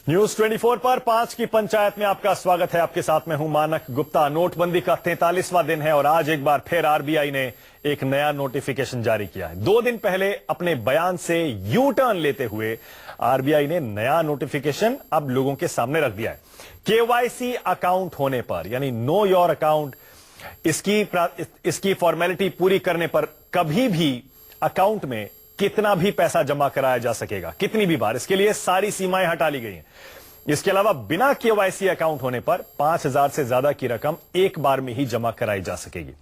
News 24 पर 5 की पंचायत में आपका स्वागत है। आपके साथ में हूं मानक गुप्ता। नोटबंदी का 43वां दिन है और आज एक बार फिर आरबीआई ने एक नया नोटिफिकेशन जारी किया है। 2 दिन पहले अपने बयान से यू टर्न लेते हुए आरबीआई ने नया नोटिफिकेशन अब लोगों के सामने रख दिया है। केवाईसी अकाउंट होने पर, यानी नो योर अकाउंट, इसकी फॉर्मेलिटी पूरी करने पर कभी भी अकाउंट में कितना भी पैसा जमा कराया जा सकेगा, कितनी भी बार। इसके लिए सारी सीमाएं हटा ली गई हैं। इसके अलावा बिना केवाईसी अकाउंट होने पर 5,000 से ज्यादा की रकम एक बार में ही जमा कराई जा सकेगी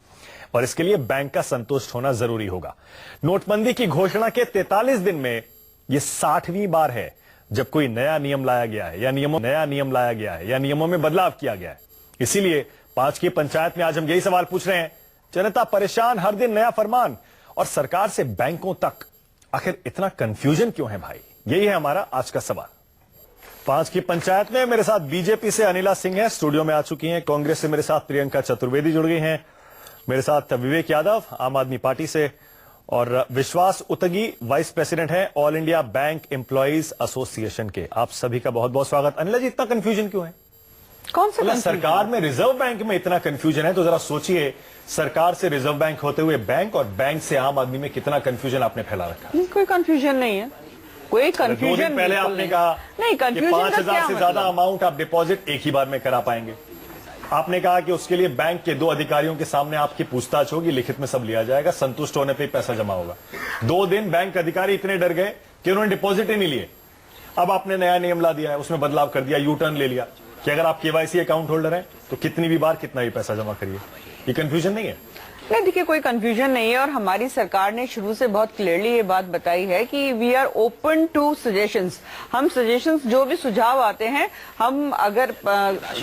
और इसके लिए बैंक का संतुष्ट होना जरूरी होगा। नोटबंदी की घोषणा के 43 दिन में यह 60वीं बार है जब कोई नया नियम लाया गया है या नियमों में बदलाव किया गया है। इसीलिए 5 की पंचायत में आज हम यही सवाल पूछ रहे हैं। जनता परेशान, हर दिन नया फरमान, और सरकार से बैंकों तक आखिर इतना कंफ्यूजन क्यों है भाई? यही है हमारा आज का सवाल। 5 की पंचायत में मेरे साथ बीजेपी से अनिला सिंह है, स्टूडियो में आ चुकी हैं। कांग्रेस से मेरे साथ प्रियंका चतुर्वेदी जुड़ गई हैं। मेरे साथ विवेक यादव आम आदमी पार्टी से, और विश्वास उतगी वाइस प्रेसिडेंट है all India bank employees association के। आप सभी का बहुत बहुत स्वागत। अनिला जी, इतना कंफ्यूजन क्यों है? कौन सा सरकार में, रिजर्व बैंक में इतना कंफ्यूजन है तो जरा सोचिए, सरकार से रिजर्व बैंक होते हुए बैंक और बैंक से आम आदमी में कितना कंफ्यूजन आपने फैला रखा है। कोई कंफ्यूजन नहीं है, कोई कंफ्यूजन। 2 दिन पहले आपने कहा नहीं, कंफ्यूजन 5,000 से ज्यादा अमाउंट आप डिपॉजिट एक ही बार में करा पाएंगे। आपने कहा कि उसके लिए बैंक के 2 अधिकारियों के सामने आपकी पूछताछ होगी, लिखित में सब लिया जाएगा, संतुष्ट होने पर पैसा जमा होगा। 2 दिन बैंक अधिकारी इतने डर गए कि उन्होंने डिपॉजिट ही नहीं लिए। अब आपने नया नियम ला दिया है, उसमें बदलाव कर दिया, यू टर्न ले लिया कि अगर आप केवाईसी अकाउंट होल्डर हैं तो कितनी भी बार कितना भी पैसा जमा करिए। ये कंफ्यूजन नहीं है? नहीं, देखिए, कोई कंफ्यूजन नहीं है। और हमारी सरकार ने शुरू से बहुत क्लियरली ये बात बताई है कि we are open to suggestions. हम सजेशंस, जो भी सुझाव आते हैं, हम अगर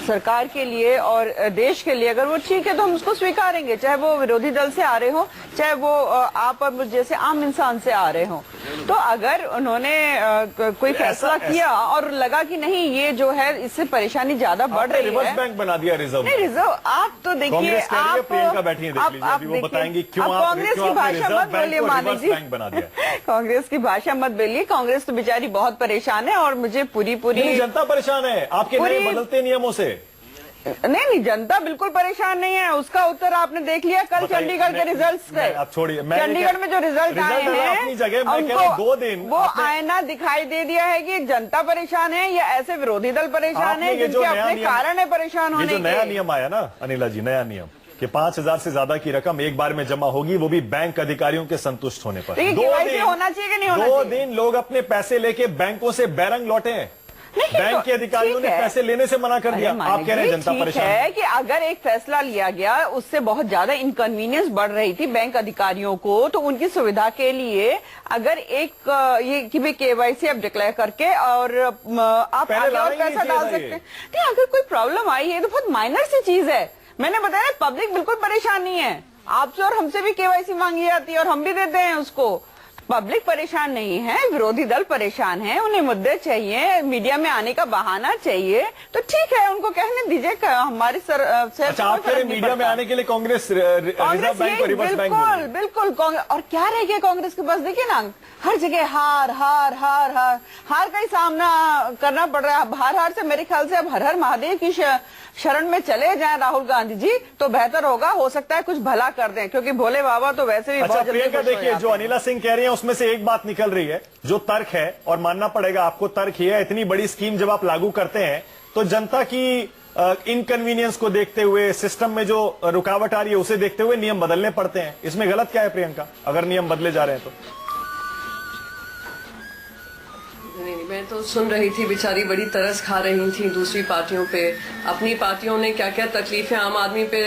सरकार के लिए और देश के लिए अगर वो ठीक है तो हम उसको स्वीकारेंगे, चाहे वो विरोधी दल से आ रहे हो, चाहे वो आप और जैसे आम इंसान से आ रहे हो। तो अगर उन्होंने कोई फैसला किया और लगा कि नहीं, ये जो है इससे परेशानी ज्यादा बढ़ रही है, रिवर्स बैंक बना दिया रिजर्व। नहीं, रिजर्व आप तो देखिए, आप प्रियंका बैठी है, देख लीजिए, अभी वो बताएंगी क्यों कांग्रेस की भाषा मत बोलिए मानी जी। बना दिया। कांग्रेस की भाषा मत बोलिए। कांग्रेस तो बेचारी बहुत परेशान है और मुझे पूरी जनता परेशान है आपके नए बदलते नियमों से। नहीं, जनता बिल्कुल परेशान नहीं है। उसका उत्तर आपने देख लिया कल चंडीगढ़ के रिजल्ट से। आप छोड़िए, चंडीगढ़ में जो रिजल्ट आए हैं, अपनी जगह मैं कह रहा हूं 2 दिन वो आईना दिखाई दे दिया है कि जनता परेशान है या ऐसे विरोधी दल परेशान है जिनके अपने कारण है परेशान होने के। जो नया नियम आया ना अनिला जी, नया नियम कि 5,000 से ज्यादा की रकम एक बार में जमा होगी, वो भी बैंक अधिकारियों के संतुष्ट होने पर। 2 दिन होना चाहिए कि नहीं होना चाहिए? 2 दिन लोग अपने पैसे लेके बैंकों से बैरंग लौटे हैं। बैंक के अधिकारियों ने पैसे लेने से मना कर दिया। आप कह रहे हैं जनता परेशान है कि अगर एक फैसला लिया गया, उससे बहुत ज्यादा इनकन्वीनियंस बढ़ रही थी बैंक अधिकारियों को, तो उनकी सुविधा के लिए अगर एक ये कि भी केवाईसी आप डिक्लेयर करके और आप आगे और पैसा डाल सकते हैं। नहीं, अगर कोई प्रॉब्लम आई है तो बहुत माइनर सी चीज है। मैंने बताया ना, पब्लिक बिल्कुल परेशान नहीं है। आपसे और हमसे भी केवाईसी मांगी जाती है और हम भी देते हैं उसको। पब्लिक परेशान नहीं है, विरोधी दल परेशान है, उन्हें मुद्दे चाहिए, मीडिया में आने का बहाना चाहिए, तो ठीक है, उनको कहने दीजिए। हमारी अच्छा, आप कह रहे मीडिया में आने के लिए कांग्रेस रिजर्व बैंक को रिवर्स बैंक बिल्कुल बिल्कुल। और क्या रह गया कांग्रेस के पास? देखिए ना, हर जगह हार हार हार हार हार का ही सामना करना पड़ रहा है। हार हार से मेरे ख्याल से अब हर हर महादेव की शरण में चले जाएं राहुल गांधी जी तो बेहतर होगा। हो सकता है कुछ भला कर दें, क्योंकि भोले बाबा तो वैसे भी बहुत जल्दी खुश हो देखिए, जो अनिला सिंह कह रही है उसमें से एक बात निकल रही है जो तर्क है, और मानना पड़ेगा आपको, तर्क ही है। इतनी बड़ी स्कीम जब आप लागू करते हैं तो जनता की इनकन्वीनियंस को देखते हुए, सिस्टम में जो रुकावट आ रही है उसे देखते हुए नियम बदलने पड़ते हैं। इसमें गलत क्या है प्रियंका, अगर नियम बदले जा रहे हैं तो? नहीं, मैं तो सुन रही थी, बेचारी बड़ी तरस खा रही थी दूसरी पार्टियों पे। अपनी पार्टियों ने क्या क्या तकलीफें आम आदमी पे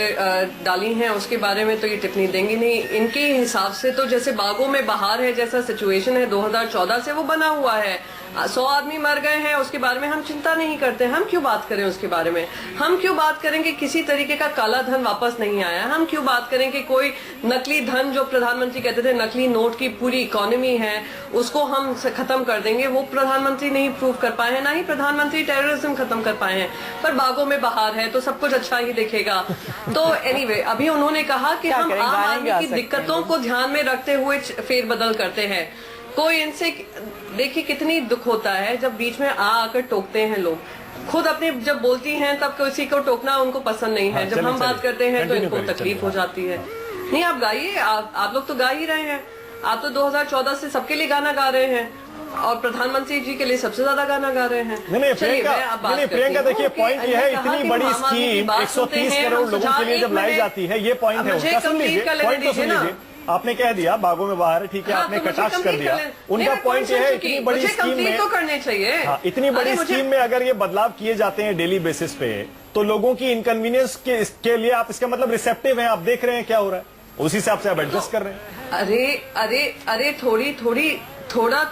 डाली हैं उसके बारे में तो ये टिप्पणी देंगी नहीं। इनके हिसाब से तो जैसे बागों में बहार है जैसा सिचुएशन है 2014 से वो बना हुआ है। 100 आदमी मर गए हैं, उसके बारे में हम चिंता नहीं करते। हम क्यों बात करें उसके बारे में? हम क्यों बात करें कि किसी तरीके का काला धन वापस नहीं आया? हम क्यों बात करें कि कोई नकली धन, जो प्रधानमंत्री कहते थे नकली नोट की पूरी इकोनॉमी है, उसको हम खत्म कर देंगे? वो प्रधानमंत्री नहीं प्रूव कर पाए हैं, ना ही प्रधानमंत्री टेररिज्म खत्म कर पाए हैं। पर बागों में बहार है तो सब कुछ अच्छा ही दिखेगा। तो एनीवे, अभी उन्होंने कहा कि हम आम आदमी की दिक्कतों को ध्यान में रखते हुए फेरबदल करते हैं। कोई इनसे देखिए कितनी दुख होता है जब बीच में आकर टोकते हैं लोग। खुद अपने जब बोलती हैं तब किसी को टोकना उनको पसंद नहीं है। हाँ, जब हम बात करते हैं तो इनको चलिए, तकलीफ हो जाती है। नहीं, आप गाइए, आप लोग तो गा ही रहे हैं। आप तो 2014 से सबके लिए गाना गा रहे हैं और प्रधानमंत्री जी के लिए सबसे ज्यादा गाना गा रहे हैं। नहीं प्रियंका, देखिए पॉइंट ये है, इतनी बड़ी स्कीम 130 करोड़ लोगों के लिए जब लाई जाती है, ये पॉइंट है उनका। सुन लीजिए, पॉइंट तो सुन लीजिए। आपने कह दिया बागों में बाहर है, ठीक है, आपने कटाक्ष कर दिया। उनका पॉइंट ये है, इतनी बड़ी स्कीम में तो करने चाहिए। हाँ, इतनी बड़ी स्कीम में अगर ये बदलाव किए जाते हैं डेली बेसिस पे, तो लोगों की इनकन्वीनियंस के लिए आप इसका मतलब रिसेप्टिव हैं, आप देख रहे हैं क्या हो रहा है, उसी हिसाब से आप एडजस्ट कर रहे हैं। अरे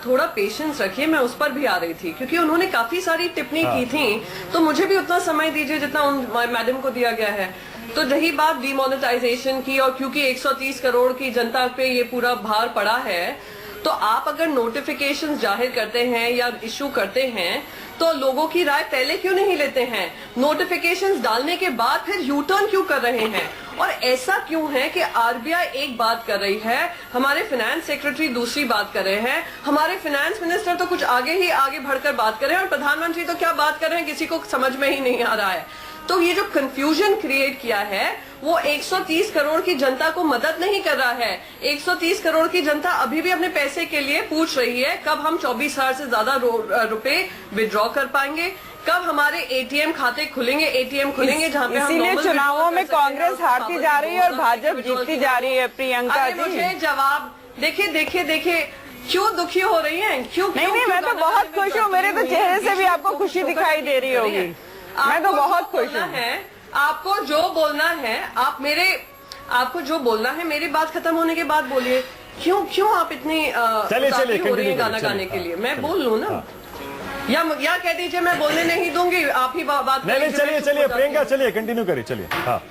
थोड़ा पेशेंस रखिए। मैं उस पर भी आ रही थी क्योंकि उन्होंने काफी सारी टिप्पणी की थी, तो मुझे भी उतना समय दीजिए जितना मैडम को दिया गया है। तो रही बात डिमोनेटाइजेशन की, और क्योंकि 130 करोड़ की जनता पे ये पूरा भार पड़ा है, तो आप अगर नोटिफिकेशंस जाहिर करते हैं या इशू करते हैं तो लोगों की राय पहले क्यों नहीं लेते हैं? नोटिफिकेशंस डालने के बाद फिर यू टर्न क्यों कर रहे हैं? और ऐसा क्यों है कि आरबीआई एक बात कर रही है, हमारे फाइनेंस सेक्रेटरी दूसरी बात कर रहे हैं, हमारे फाइनेंस मिनिस्टर तो कुछ आगे बढ़कर बात कर रहे हैं, और प्रधानमंत्री तो क्या बात कर रहे हैं किसी को समझ में ही नहीं आ रहा है। तो ये जो कंफ्यूजन क्रिएट किया है वो 130 करोड़ की जनता को मदद नहीं कर रहा है। 130 करोड़ की जनता अभी भी अपने पैसे के लिए पूछ रही है कब हम 24,000 से ज्यादा रुपए विड्रॉ कर पाएंगे, कब हमारे एटीएम खाते खुलेंगे, जहाँ पे हम इसीलिए चुनावों में कांग्रेस हारती जा रही है और भाजपा जीतती जा रही है। प्रियंका जी, मुझे जवाब देखिए क्यों दुखी हो रही हैं? क्यों? नहीं, मैं तो बहुत खुश हूँ। मेरे तो चेहरे से भी आपको खुशी दिखाई दे रही होगी। मैं तो बहुत खुश हूँ। आपको जो बोलना है आपको जो बोलना है मेरी बात खत्म होने के बाद बोलिए। क्यों आप इतनी चलिए हो रही है गाना गाने के लिए? मैं बोल लूँ ना, या कह दीजिए मैं बोलने नहीं दूंगी, आप ही बात। नहीं, चलिए प्रियंका, चलिए कंटिन्यू करिए, चलिए। हाँ,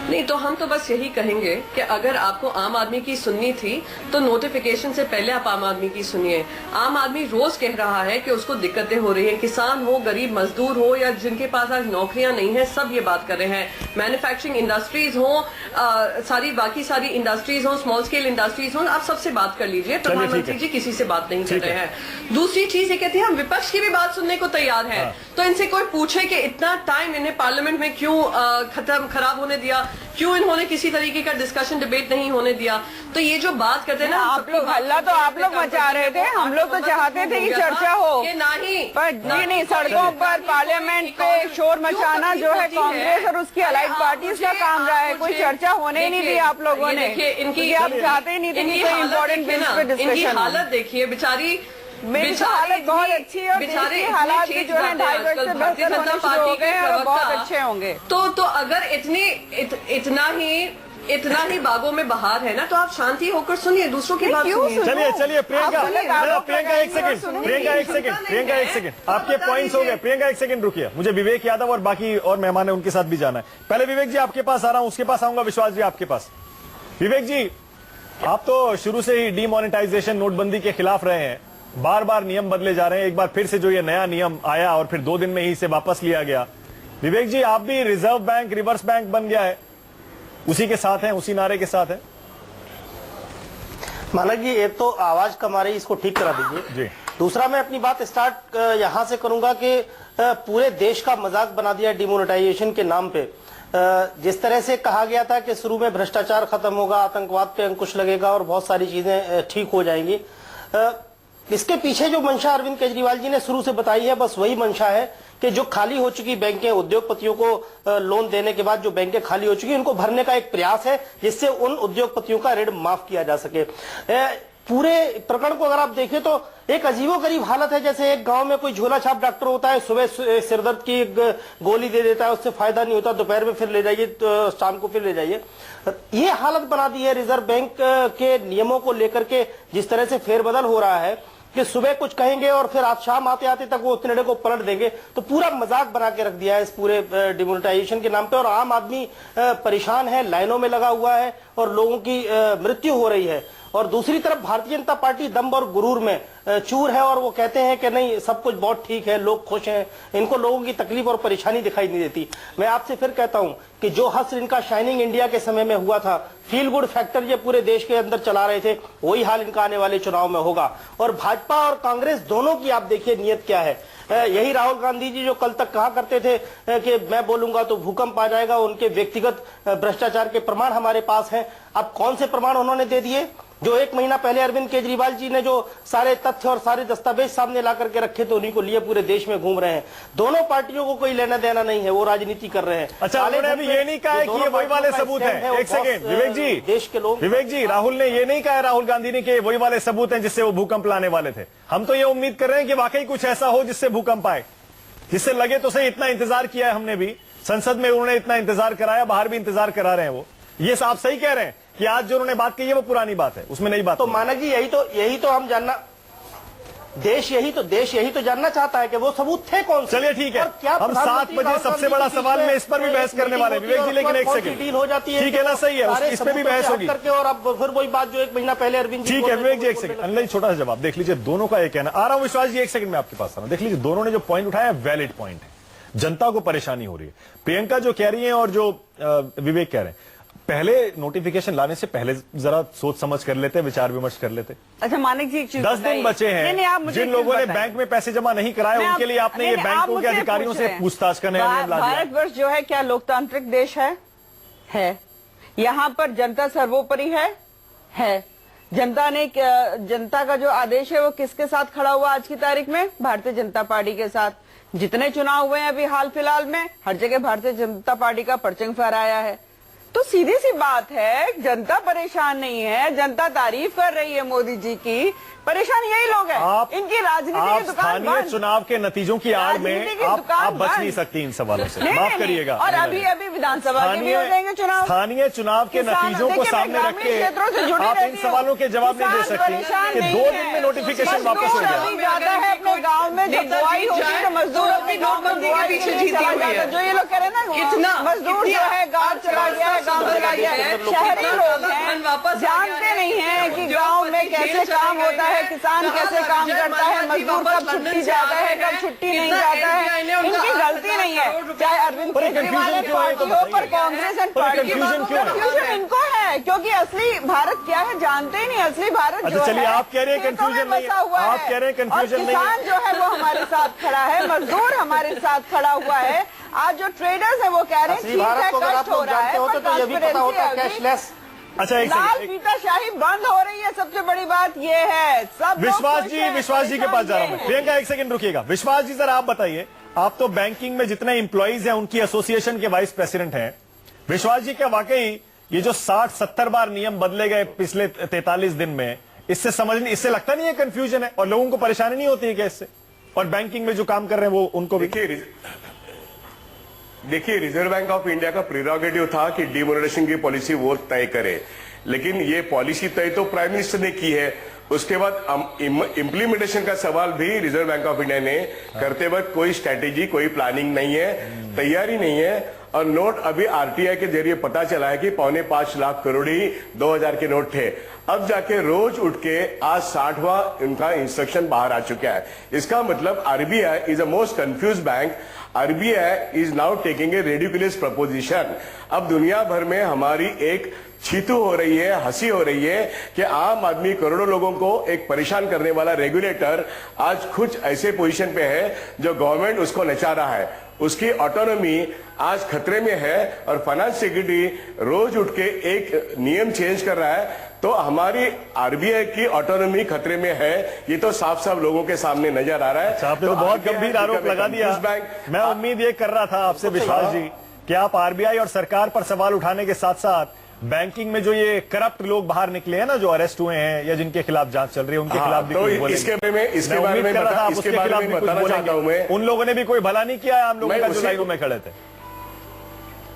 नहीं तो हम तो बस यही कहेंगे कि अगर आपको आम आदमी की सुननी थी तो नोटिफिकेशन से पहले आप आम आदमी की सुनिए। आम आदमी रोज कह रहा है कि उसको दिक्कतें हो रही हैं, किसान हो, गरीब मजदूर हो, या जिनके पास आज नौकरियां नहीं है, सब ये बात कर रहे हैं। मैन्युफैक्चरिंग इंडस्ट्रीज हो, बाकी सारी इंडस्ट्रीज हो, स्मॉल स्केल इंडस्ट्रीज हो, आप सबसे बात कर लीजिए। प्रधानमंत्री जी किसी से बात नहीं कर रहे हैं। दूसरी चीज ये कहती है हम विपक्ष की भी बात सुनने को तैयार है। तो इनसे कोई पूछे कि इतना टाइम इन्हें पार्लियामेंट में क्यों खराब होने दिया, क्यों इन्होंने किसी तरीके का डिस्कशन डिबेट नहीं होने दिया। तो ये जो बात करते हैं ना, आप लोग हल्ला तो आप लोग मचा रहे थे, हम लोग तो चाहते थे कि चर्चा हो, नहीं पर नहीं, सड़कों पर पार्लियामेंट पे शोर मचाना जो है कांग्रेस और उसकी अलाइड पार्टीज का काम रहा है। कोई चर्चा होने ही नहीं दी आप लोगों ने, क्योंकि आप चाहते ही नहीं थे कि कोई इम्पोर्टेंट बिल्स पे डिस्कशन। हालत देखिए बेचारी, मेरी हालत बहुत अच्छी है और बेचारी हालात भी जो है 2.5 वर्ष से बेहतर होने शुरू हो गए हैं और बहुत अच्छे होंगे। तो अगर इतना ही बागों में बहार है ना, तो आप शांति होकर सुनिए, दूसरों की बात सुनिए। चलिए प्रियंका एक सेकंड, आपके पॉइंट्स हो गए। प्रियंका एक सेकंड रुकिए, मुझे विवेक यादव और बाकी और मेहमान है उनके साथ भी जाना है। पहले विवेक जी आपके पास आ रहा हूं, उसके पास आऊंगा विश्वास जी आपके पास। विवेक जी, आप तो शुरू से ही डीमोनेटाइजेशन, नोटबंदी के खिलाफ रहे हैं, बार बार नियम बदले जा रहे हैं, एक बार फिर से जो ये नया नियम आया और फिर 2 दिन में ही इसे वापस लिया गया। विवेक जी, आप भी रिजर्व बैंक रिवर्स बैंक बन गया है, उसी के साथ हैं, उसी नारे के साथ हैं? मानक जी, एक तो आवाज कम आ रही, इसको ठीक करा दीजिए जी। दूसरा, मैं अपनी बात स्टार्ट यहां से करूंगा कि पूरे देश का मजाक बना दिया डिमोनेटाइजेशन के नाम पे। जिस तरह से कहा गया था कि शुरू में भ्रष्टाचार खत्म होगा, आतंकवाद पे अंकुश लगेगा और बहुत सारी चीजें ठीक हो जाएंगी, इसके पीछे जो मंशा अरविंद केजरीवाल जी ने शुरू से बताई है, बस वही मंशा है कि जो खाली हो चुकी बैंकें, उद्योगपतियों को लोन देने के बाद जो बैंकें खाली हो चुकी, उनको भरने का एक प्रयास है जिससे उन उद्योगपतियों का ऋण माफ किया जा सके। पूरे प्रकरण को अगर आप देखें तो एक अजीबोगरीब हालत है, जैसे एक गांव में कोई झोला छाप डॉक्टर होता है, सुबह सिरदर्द की एक गोली दे देता है, उससे फायदा नहीं होता, दोपहर में फिर ले जाइए, तो शाम को फिर ले जाइए। ये हालत बना दी है रिजर्व बैंक के नियमों को लेकर के, जिस तरह से फेरबदल हो रहा है कि सुबह कुछ कहेंगे और फिर आज शाम आते आते तक वो उस निर्णय को पलट देंगे। तो पूरा मजाक बना के रख दिया है इस पूरे डिमोनेटाइजेशन के नाम पे, और आम आदमी परेशान है, लाइनों में लगा हुआ है और लोगों की मृत्यु हो रही है। और दूसरी तरफ भारतीय जनता पार्टी दम्भ और गुरूर में चूर है और वो कहते हैं कि नहीं सब कुछ बहुत ठीक है, लोग खुश हैं, इनको लोगों की तकलीफ और परेशानी दिखाई नहीं देती। मैं आपसे फिर कहता हूं कि जो हश्र इनका शाइनिंग इंडिया के समय में हुआ था, फील गुड फैक्टर ये पूरे देश के अंदर चला रहे थे, वही हाल इनका आने वाले चुनाव में होगा। और भाजपा और कांग्रेस दोनों की आप देखिए नीयत क्या है। यही राहुल गांधी जी जो कल तक कहा करते थे कि मैं बोलूंगा तो भूकंप आ जाएगा, उनके व्यक्तिगत भ्रष्टाचार के प्रमाण हमारे पास हैं। अब कौन से प्रमाण उन्होंने दे दिए? जो 1 महीना पहले अरविंद केजरीवाल जी ने जो सारे तथ्य और सारे दस्तावेज सामने ला करके रखे थे, उन्हीं को लिए पूरे देश में घूम रहे हैं। दोनों पार्टियों को कोई लेना देना नहीं है, वो राजनीति कर रहे हैं। अच्छा, उन्होंने अभी ये नहीं कहा है कि ये वही वाले सबूत हैं। एक सेकेंड विवेक जी, देश के लोग, विवेक जी, राहुल ने ये नहीं कहा, राहुल गांधी ने कि वही वाले सबूत हैं जिससे वो भूकंप लाने वाले थे। हम तो ये उम्मीद कर रहे हैं कि वाकई कुछ ऐसा हो जिससे भूकंप आए, जिससे लगे तो सही। इतना इंतजार किया है हमने भी, संसद में उन्होंने इतना इंतजार कराया, बाहर भी इंतजार करा रहे हैं वो। ये आप सही कह रहे हैं कि आज जो उन्होंने बात कही है वो पुरानी बात है, उसमें नई बात तो मानक जी यही तो हम जानना, देश यही तो जानना चाहता है कि वो सबूत थे कौन से। चलिए ठीक है, हम 7 बजे सबसे बड़ा सवाल में इस पर भी बहस करने वाले हैं विवेक जी, लेकिन एक सेकंड डील हो जाती है, ठीक है ना, सही है, इस पर भी बहस होगी करके। और अब फिर वही बात जो 1 महीना पहले अरविंद जी, ठीक है विवेक जी, एक सेकंड अनिल जी, छोटा सा जवाब देख लीजिए। दोनों का एक कहना, आ रहा हूं विश्वास जी, एक सेकंड में आपके पास आ रहा हूं। देख लीजिए दोनों ने जो पॉइंट उठाया वैलिड पॉइंट है, जनता को परेशानी हो रही है। प्रियंका जो कह रही है और जो विवेक कह रहे हैं, पहले नोटिफिकेशन लाने से पहले जरा सोच समझ कर लेते, विचार विमर्श कर लेते। अच्छा मानिक जी, एक चीज 10 दिन बचे हैं, जिन लोगों ने बैंक में पैसे जमा नहीं कराए उनके लिए आपने ये बैंकों के अधिकारियों से पूछताछ करने का नियम ला दिया। भारतवर्ष जो है क्या लोकतांत्रिक देश है? यहाँ पर जनता सर्वोपरि है। जनता का जो आदेश है वो किसके साथ खड़ा हुआ आज की तारीख में? भारतीय जनता पार्टी के साथ। जितने चुनाव हुए हैं अभी हाल फिलहाल में, हर जगह भारतीय जनता पार्टी का परचम फहराया है। तो सीधी सी बात है, जनता परेशान नहीं है, जनता तारीफ कर रही है मोदी जी की। परेशान यही लोग हैं, इनकी राजनीति की दुकान स्थानीय चुनाव के नतीजों की आड़ में आप बच नहीं सकती इन सवालों से, माफ करिएगा। और अभी विधानसभा के भी हो जाएंगे चुनाव, स्थानीय चुनाव के नतीजों को सामने रख के आप इन सवालों के जवाब नहीं दे सकती कि 2 दिन में नोटिफिकेशन वापस हो गया। जाता है अपने गाँव में, जब बुआई होती है तो मजदूर अपने गाँव में बुआई के पीछे चला जाता है। जो ये लोग कह रहे हैं ना, मजदूर जो है गाँव चला गया है, गाँव चला गया है। शहरी लोग हैं, जानते नहीं है कि गाँव में कैसे काम होता है, किसान कैसे काम करता है, मजदूर कब छुट्टी जाता है, कब छुट्टी नहीं जाता है। इनकी गलती नहीं है, चाहे अरविंद केजरीवाल पार्टियों पर, कांग्रेस एंड पार्टी, कंफ्यूजन इनको है, क्योंकि असली भारत क्या है जानते ही नहीं। असली भारत जो है, चलिए आप कह रहे हैं कंफ्यूजन नहीं, आप कह रहे हैं कंफ्यूजन नहीं। किसान जो है वो हमारे साथ खड़ा है, मजदूर हमारे साथ खड़ा हुआ है। आज जो ट्रेडर्स है वो कह रहे हैं ठीक है, कष्ट हो रहा है, पर ये भी पता होता है कैशलेस। अच्छा, एक लाल फीताशाही बंद हो रही है, सबसे बड़ी बात ये है। सब विश्वास जी के पास जा रहा हूं। प्रियंका एक सेकंड रुकिएगा। विश्वास जी जरा आप बताइए, आप तो बैंकिंग में जितने एम्प्लॉइज हैं उनकी एसोसिएशन के वाइस प्रेसिडेंट हैं। विश्वास जी, क्या वाकई ये जो 60-70 बार नियम बदले गए पिछले 43 दिन में, इससे लगता नहीं है कंफ्यूजन है और लोगों को परेशानी नहीं होती है क्या इससे? और बैंकिंग में जो काम कर रहे हैं वो उनको भी देखिए, रिजर्व बैंक ऑफ इंडिया का प्रिरोगेटिव था कि डिमोनेटाइजेशन की पॉलिसी वो तय करे, लेकिन ये पॉलिसी तय तो प्राइम मिनिस्टर ने की है। उसके बाद इम्प्लीमेंटेशन का सवाल भी रिजर्व बैंक ऑफ इंडिया ने करते वक्त कोई स्ट्रेटेजी, कोई प्लानिंग नहीं है, तैयारी नहीं है। और नोट अभी आरटीआई के जरिए पता चला है कि 4.25 लाख करोड़ ही 2000 के नोट थे। अब जाके रोज उठ के आज 60वां उनका इंस्ट्रक्शन बाहर आ चुका है। इसका मतलब RBI is a most confuse bank. RBI is now taking a ridiculous preposition. अब दुनिया भर में हमारी एक छीतू हो रही है, हंसी हो रही है कि आम आदमी, करोड़ों लोगों को एक परेशान करने वाला रेगुलेटर आज खुद ऐसे पोजीशन पे है जो गवर्नमेंट उसको नचा रहा है। उसकी ऑटोनॉमी आज खतरे में है और फाइनेंस सेक्रेटरी रोज उठ के एक नियम चेंज कर रहा है, तो हमारी आरबीआई की ऑटोनॉमी खतरे में है। ये तो साफ साफ लोगों के सामने नजर आ रहा है। आपने तो बहुत गंभीर आरोप लगा दिया। मैं उम्मीद ये कर रहा था आपसे विश्वास जी कि आप आरबीआई और सरकार पर सवाल उठाने के साथ साथ बैंकिंग में जो ये करप्ट लोग बाहर निकले हैं ना, जो अरेस्ट हुए हैं या जिनके खिलाफ जांच चल रही है, उनके खिलाफ भी तो कुछ बोलेंगे। इसके बारे में बताना चाहता हूं मैं। उन लोगों ने भी कोई भला नहीं किया है आम लोगों का जो लाइनों में खड़े थे।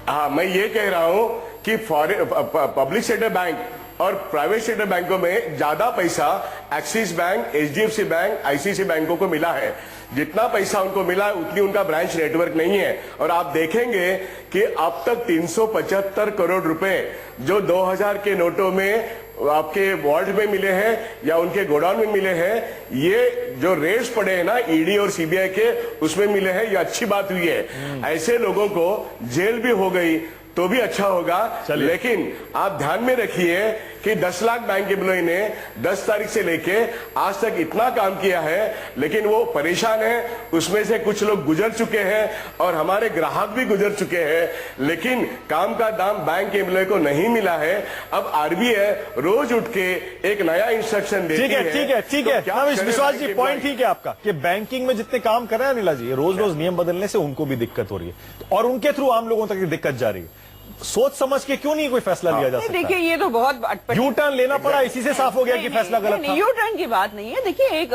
हाँ, मैं ये कह रहा हूं कि पब्लिक सेक्टर बैंक और प्राइवेट सेक्टर बैंकों में ज्यादा पैसा Axis bank, HDFC bank, ICICI बैंकों को मिला है। जितना पैसा उनको मिला उतनी उनका ब्रांच नेटवर्क नहीं है। और आप देखेंगे कि अब तक 375 करोड़ रुपए जो 2000 के नोटों में आपके वार्ड में मिले हैं या उनके गोडाउन में मिले हैं, ये जो रेड्स पड़े हैं ना ईडी और सीबीआई के, उसमें मिले हैं, ये अच्छी बात हुई है। ऐसे लोगों को जेल भी हो गई तो भी अच्छा होगा। लेकिन आप ध्यान में रखिए कि 10 लाख बैंक एम्प्लॉय ने 10 तारीख से लेके आज तक इतना काम किया है, लेकिन वो परेशान है। उसमें से कुछ लोग गुजर चुके हैं और हमारे ग्राहक भी गुजर चुके हैं, लेकिन काम का दाम बैंक एम्प्लॉय को नहीं मिला है। अब आरबीआई रोज उठ के एक नया इंस्ट्रक्शन देती है। ठीक है विश्वास जी, पॉइंट ठीक है आपका कि बैंकिंग में जितने काम कर रहे हैं अनिला जी, रोज रोज नियम बदलने से उनको भी दिक्कत हो रही है और उनके थ्रू आम लोगों तक दिक्कत जा रही है। सोच समझ के क्यों नहीं कोई फैसला लिया जा सकता? देखिए ये तो बहुत यू टर्न लेना पड़ा, इसी से साफ हो गया कि फैसला गलत था। यू टर्न की बात नहीं है। देखिए एक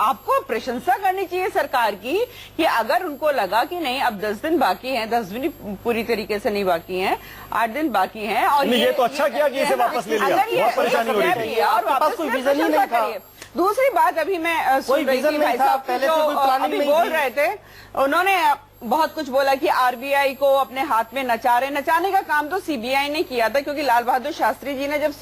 आपको प्रशंसा करनी चाहिए सरकार की कि अगर उनको लगा कि नहीं अब 10 दिन बाकी हैं, 10 दिन पूरी तरीके से नहीं बाकी हैं, 8 दिन बाकी हैं, और ये तो अच्छा किया कि इसे वापस ले लिया, बहुत परेशानी हो रही थी और वापस कोई विजन ही नहीं था। दूसरी बात अभी मैं सुन रही थी भाई साहब पहले से कोई प्लानिंग नहीं बोल रहे थे, उन्होंने बहुत कुछ बोला कि आरबीआई को अपने हाथ में नचाने का काम तो सीबीआई ने किया था, क्योंकि लाल बहादुर शास्त्री जी ने जब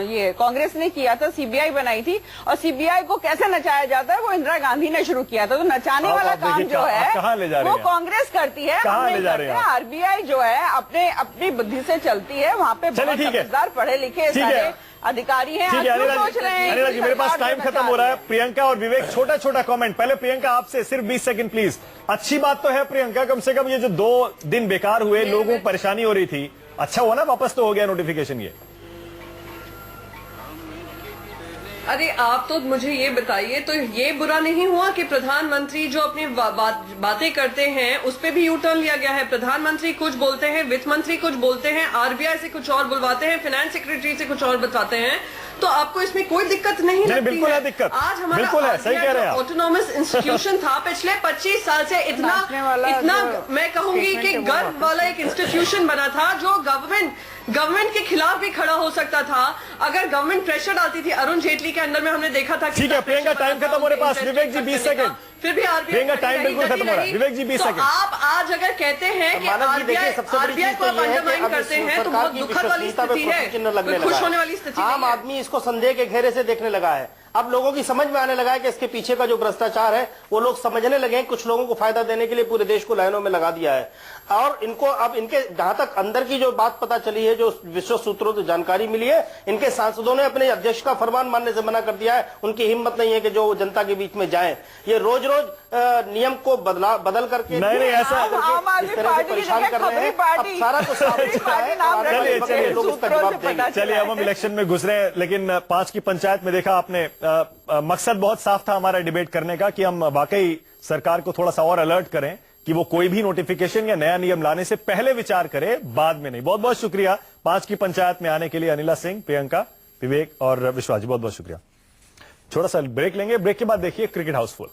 ये कांग्रेस ने किया था, सीबीआई बनाई थी, और सीबीआई को कैसे नचाया जाता है वो इंदिरा गांधी ने शुरू किया था। तो नचाने वाला काम जो है वो कांग्रेस करती है, आरबीआई जो है अपनी बुद्धि से चलती है। वहाँ पे बहुत समझदार पढ़े लिखे सारे अधिकारी हैं। सोच रहे हैं अनिला जी, मेरे पास टाइम खत्म हो रहा है। प्रियंका और विवेक, छोटा छोटा कमेंट। पहले प्रियंका आपसे सिर्फ 20 सेकंड प्लीज। अच्छी बात तो है प्रियंका, कम से कम ये जो 2 दिन बेकार हुए, लोगों को परेशानी हो रही थी, अच्छा हुआ ना वापस तो हो गया नोटिफिकेशन ये। अरे आप तो मुझे ये बताइए, तो ये बुरा नहीं हुआ कि प्रधानमंत्री जो अपनी बातें करते हैं उस पे भी यू टर्न लिया गया है। प्रधानमंत्री कुछ बोलते हैं, वित्त मंत्री कुछ बोलते हैं, आरबीआई से कुछ और बुलवाते हैं, फाइनेंस सेक्रेटरी से कुछ और बताते हैं। तो आपको इसमें कोई दिक्कत नहीं लगती बिल्कुल है दिक्कत। आज हमारा ऑटोनॉमस इंस्टीट्यूशन था पिछले 25 साल से, इतना मैं कहूंगी कि गर्व वाला एक इंस्टीट्यूशन बना था जो गवर्नमेंट के खिलाफ भी खड़ा हो सकता था अगर गवर्नमेंट प्रेशर डालती थी। अरुण जेटली के अंदर में हमने देखा था। ठीक है प्रियंका, टाइम खत्म होने पास। विवेक जी 20 सेकंड। फिर भी प्रियंका टाइम बिल्कुल खत्म हो रहा है। विवेक जी 20 सेकंड। आप आज अगर कहते हैं कि आरबीआई को अंडरमाइन करते हैं तो बहुत दुखद वाली स्थिति है, खुश होने वाली स्थिति। आम आदमी इसको संदेह के घेरे से देखने लगा है। अब लोगों की समझ में आने लगा है कि इसके पीछे का जो भ्रष्टाचार है वो लोग समझने लगे हैं। कुछ लोगों को फायदा देने के लिए पूरे देश को लाइनों में लगा दिया है। और इनको अब इनके जहां तक अंदर की जो बात पता चली है, जो विश्व सूत्रों से जानकारी मिली है, इनके सांसदों ने अपने अध्यक्ष का फरमान मानने से मना कर दिया है। उनकी हिम्मत नहीं है कि जो जनता के बीच में जाएं। ये रोज रोज नियम को बदल करके नहीं ऐसा इस तरह से परेशान कर रहे हैं। अब सारा कुछ चलिए अब हम इलेक्शन में घुस रहे हैं, लेकिन 5 की पंचायत में देखा आपने, मकसद बहुत साफ था हमारा डिबेट करने का कि हम वाकई सरकार को थोड़ा सा और अलर्ट करें कि वो कोई भी नोटिफिकेशन या नया नियम लाने से पहले विचार करे, बाद में नहीं। बहुत बहुत शुक्रिया 5 की पंचायत में आने के लिए अनिला सिंह, प्रियंका, विवेक और विश्वास जी, बहुत बहुत शुक्रिया। छोटा सा ब्रेक लेंगे, ब्रेक के बाद देखिए क्रिकेट हाउसफुल।